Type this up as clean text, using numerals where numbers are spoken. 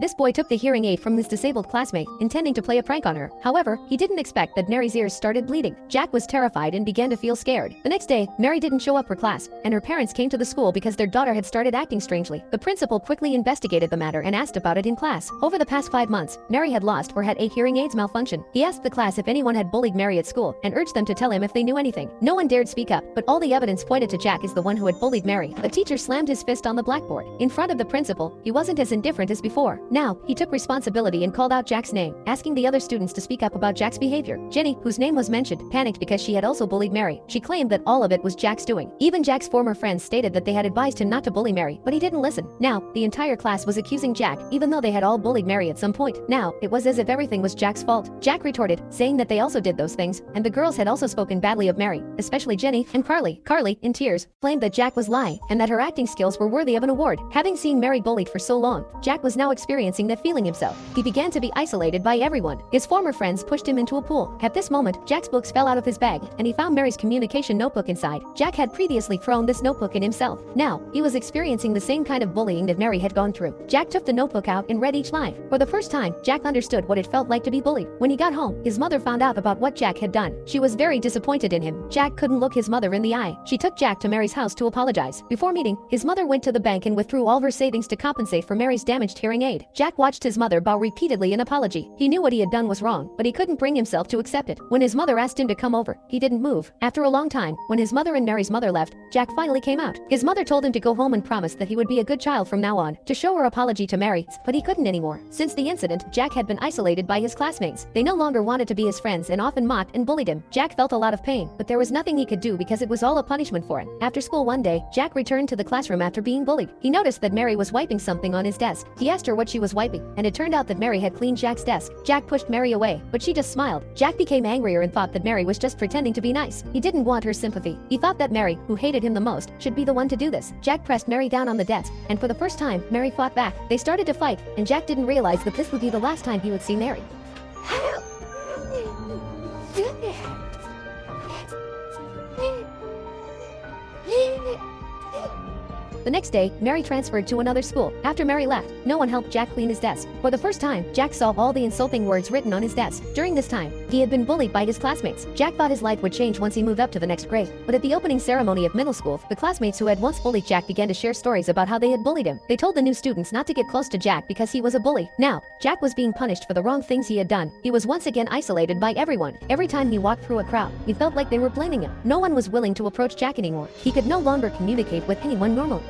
This boy took the hearing aid from his disabled classmate, intending to play a prank on her. However, he didn't expect that Mary's ears started bleeding. Jack was terrified and began to feel scared. The next day, Mary didn't show up for class, and her parents came to the school because their daughter had started acting strangely. The principal quickly investigated the matter and asked about it in class. Over the past 5 months, Mary had lost or had a hearing aids malfunction. He asked the class if anyone had bullied Mary at school and urged them to tell him if they knew anything. No one dared speak up, but all the evidence pointed to Jack as the one who had bullied Mary. The teacher slammed his fist on the blackboard. In front of the principal, he wasn't as indifferent as before. Now, he took responsibility and called out Jack's name, asking the other students to speak up about Jack's behavior. Jenny, whose name was mentioned, panicked because she had also bullied Mary. She claimed that all of it was Jack's doing. Even Jack's former friends stated that they had advised him not to bully Mary, but he didn't listen. Now, the entire class was accusing Jack, even though they had all bullied Mary at some point. Now, it was as if everything was Jack's fault. Jack retorted, saying that they also did those things, and the girls had also spoken badly of Mary, especially Jenny and Carly. Carly, in tears, claimed that Jack was lying, and that her acting skills were worthy of an award. Having seen Mary bullied for so long, Jack was now experiencing that feeling himself. He began to be isolated by everyone. His former friends pushed him into a pool. At this moment, Jack's books fell out of his bag, and he found Mary's communication notebook inside. Jack had previously thrown this notebook in himself. Now, he was experiencing the same kind of bullying that Mary had gone through. Jack took the notebook out and read each line. For the first time, Jack understood what it felt like to be bullied. When he got home, his mother found out about what Jack had done. She was very disappointed in him. Jack couldn't look his mother in the eye. She took Jack to Mary's house to apologize. Before meeting, his mother went to the bank and withdrew all her savings to compensate for Mary's damaged hearing aid. Jack watched his mother bow repeatedly in apology. He knew what he had done was wrong, but he couldn't bring himself to accept it. When his mother asked him to come over, he didn't move. After a long time, when his mother and Mary's mother left, Jack finally came out. His mother told him to go home and promised that he would be a good child from now on, to show her apology to Mary, but he couldn't anymore. Since the incident, Jack had been isolated by his classmates. They no longer wanted to be his friends and often mocked and bullied him. Jack felt a lot of pain, but there was nothing he could do because it was all a punishment for him. After school one day, Jack returned to the classroom after being bullied. He noticed that Mary was wiping something on his desk. He asked her what she was wiping, and it turned out that Mary had cleaned Jack's desk. Jack pushed Mary away, but she just smiled. Jack became angrier and thought that Mary was just pretending to be nice. He didn't want her sympathy. He thought that Mary, who hated him the most, should be the one to do this. Jack pressed Mary down on the desk, and for the first time, Mary fought back. They started to fight, and Jack didn't realize that this would be the last time he would see Mary. The next day, Mary transferred to another school. After Mary left, no one helped Jack clean his desk. For the first time, Jack saw all the insulting words written on his desk. During this time, he had been bullied by his classmates. Jack thought his life would change once he moved up to the next grade. But at the opening ceremony of middle school, the classmates who had once bullied Jack began to share stories about how they had bullied him. They told the new students not to get close to Jack because he was a bully. Now, Jack was being punished for the wrong things he had done. He was once again isolated by everyone. Every time he walked through a crowd, he felt like they were blaming him. No one was willing to approach Jack anymore. He could no longer communicate with anyone normally.